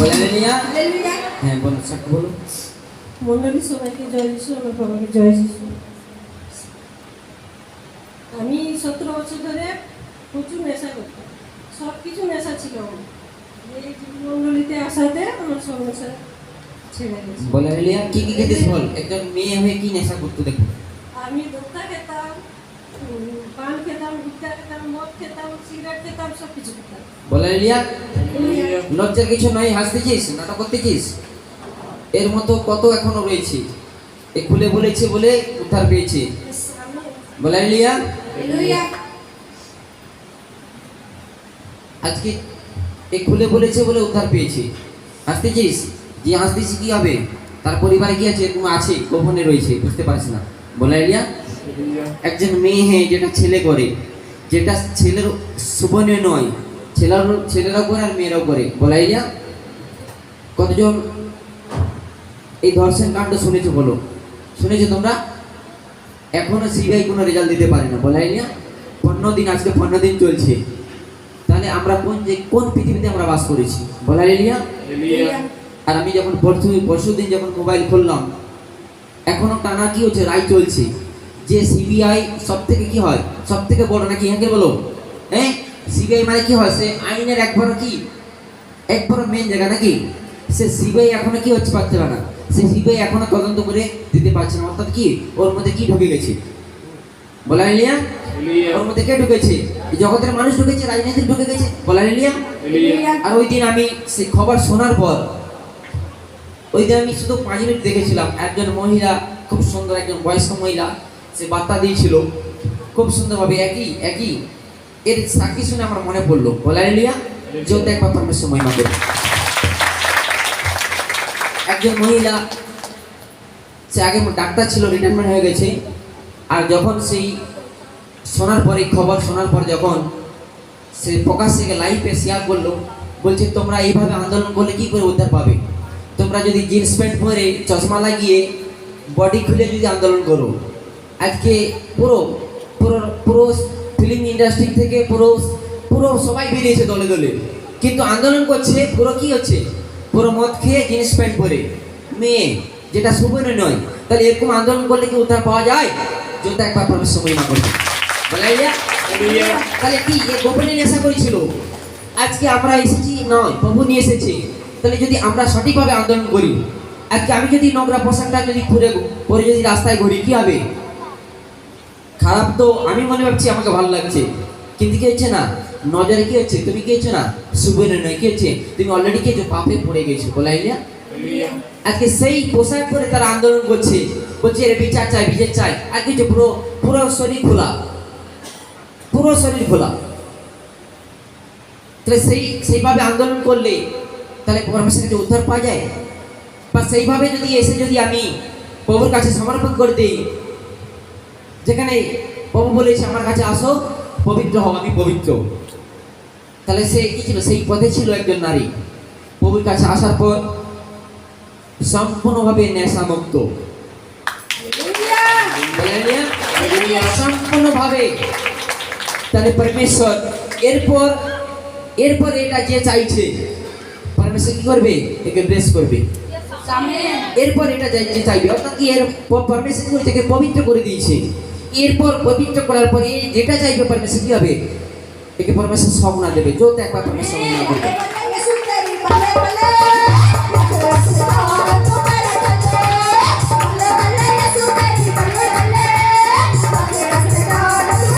বলে হালেলুয়া। হ্যাঁ বলো, সাক্ষ্য বলো। মন্ডলী সবাইকে জয় যিশু, আমার বাবাকে জয় যিশু। আমি 17 বছর ধরে প্রচুর নেশা করতাম, সব কিছু নেশা ছিল আমার। এই মন্ডলীতে আসাতে আমার সব নেশা ছেড়ে গেছে। বলে হালেলুয়া। কি কি খেতিস বল, একজন মেয়ে হয়ে কি নেশা করতো দেখো। আমি দোক্তা খেতাম, পান খেতাম, গুটখা খেতাম, মদ খেতাম, সিগারেট খেতাম, সব কিছু খেতাম। বলে হালেলুয়া। লজ্জার কিছু নয়, হাসতেছিস, নাটক করতেছিস, এর মতো কত এখনো রয়েছে। এ খুলে বলেছে বলে উদ্ধার পেয়েছে। বলে হালেলুয়া। আজকে এ খুলে বলেছে বলে উদ্ধার পেয়েছে। হাসতেছিস, যে হাসতেছি কি হবে, তার পরিবারে কি আছে, তুমি আছে, গোপনে রয়েছে, বুঝতে পারছিস না। বলে হালেলুয়া। একজন মেয়ে যেটা ছেলে করে, যেটা ছেলের শোভনীয় নয়, ছেলেরাও করে আর মেয়েরাও করে। বলে হালেলুয়া। কতজন এই ধর্ষণ কাণ্ড শুনেছো বলো, শুনেছো তোমরা? এখনো সিবিআই কোনো রেজাল্ট দিতে পারে না। বলে হালেলুয়া। 15 দিন, আজকে 15 দিন চলছে। তাহলে আমরা কোন পৃথিবীতে আমরা বাস করেছি? বলে হালেলুয়া। আর আমি যখন পরশুদিন যখন মোবাইল খুললাম, এখনো টানা কি হচ্ছে, রায় চলছে যে সিবিআই সব থেকে কি হয়, সব থেকে বড় নাকি? হ্যাঁ বলো। হ্যাঁ, সিবিআই মানে কি হয়, সে আইনের একবারও মেন জায়গা নাকি? সে সিবিআই এখনো কি হচ্ছে পারছে না, সে সিবিআই এখনো তদন্ত করে দিতে পারছে না। অর্থাৎ কি, ওর মধ্যে কি ঢুকে গেছে? বলে হালেলুয়া। ওর মধ্যে কে ঢুকেছে? জগতের মানুষ ঢুকেছে, রাজনীতি ঢুকে গেছে। বলে হালেলুয়া। আর ওই দিন আমি সেই খবর শোনার পর, ওই দিন আমি শুধু 5 মিনিট দেখেছিলাম। একজন মহিলা, খুব সুন্দর, একজন বয়স্ক মহিলা, সে বার্তা দিয়েছিল খুব সুন্দরভাবে। একই এর সাক্ষী শুনে আমার মনে পড়লো। বলে হালেলুয়া। যোদ্ধা একবার পরমেশ্বর মহিমা করে। একজন মহিলা, সে আগে ডাক্তার ছিল, রিটায়ারমেন্ট হয়ে গেছে। আর যখন সেই শোনার পরে, খবর শোনার পর যখন সে প্রকাশ্যে লাইভে শেয়ার করলো, বলছে তোমরা এইভাবে আন্দোলন করলে কি করে উদ্ধার পাবে? তোমরা যদি জিন্স প্যান্ট পরে, চশমা লাগিয়ে, বডি খুলে যদি আন্দোলন করো, আজকে পুরো পুরো পুরো ফিল্ম ইন্ডাস্ট্রি থেকে পুরো সবাই বেরিয়েছে দলে দলে, কিন্তু আন্দোলন করছে পুরো কি হচ্ছে, পুরো মদ খেয়ে, জিন্স প্যান্ট পরে, মেয়ে, যেটা শোভনীয় নয়। তাহলে এরকম আন্দোলন করলে কি উদ্ধার পাওয়া যায়? যোদ্ধা একবার পরমেশ্বর মহিমা করবে। বলে হালেলুয়া। তাহলে কি এ গোপনে নেশা করেছিল? আজকে আমরা এসেছি নয়, প্রভু নিয়ে এসেছে। তাহলে যদি আমরা সঠিকভাবে আন্দোলন করি, আজকে আমি যদি নোংরা পোশাকটা যদি পরে যদি রাস্তায় ঘুরি, কি হবে? খারাপ তো আমি মনে ভাবছি আমাকে ভালো লাগছে, কিন্তু কি হচ্ছে না, নজরে কি হচ্ছে, তুমি কি হচ্ছে না, শোভনীয় নয়, কি হচ্ছে, তুমি অলরেডি কি হচ্ছে, পাপে পড়ে গেছো। বলে হালেলুয়া। আজকে সেই পোশাক পরে তারা আন্দোলন করছে, বলছে এর বিচার চাই, বিচার চাই। আর কিছু পুরো শরীর খোলা, পুরো শরীর খোলা। তাহলে সেইভাবে আন্দোলন করলে তাহলে পরমেশ্বর কাছে উদ্ধার পাওয়া যায়? বা সেইভাবে যদি এসে যদি আমি প্রভুর কাছে সমর্পণ করে দিই, যেখানে প্রভু বলেছে আমার কাছে আসো, পবিত্র হও, আমি পবিত্র। তাহলে সে কি ছিল, সেই পথে ছিল একজন নারী। প্রভুর কাছে আসার পর সম্পূর্ণভাবে নেশামুক্ত, সম্পূর্ণভাবে। তাহলে পরমেশ্বর এরপর এটা যে চাইছে, পরমেশ্বর কি করবে, একে ব্লেস করবে। এরপর এটা যে চাইবে, অর্থাৎ কি এর পরমেশ্বর এটাকে পবিত্র করে দিয়েছে। এরপর পবিত্র করার পরে যেটা চাইবে পরমেশ্বর কি হবে, একে পরমেশ্বর স্বপ্ন দেবে। যোদ্ধা একবার পরমেশ্বর মহিমা করবে।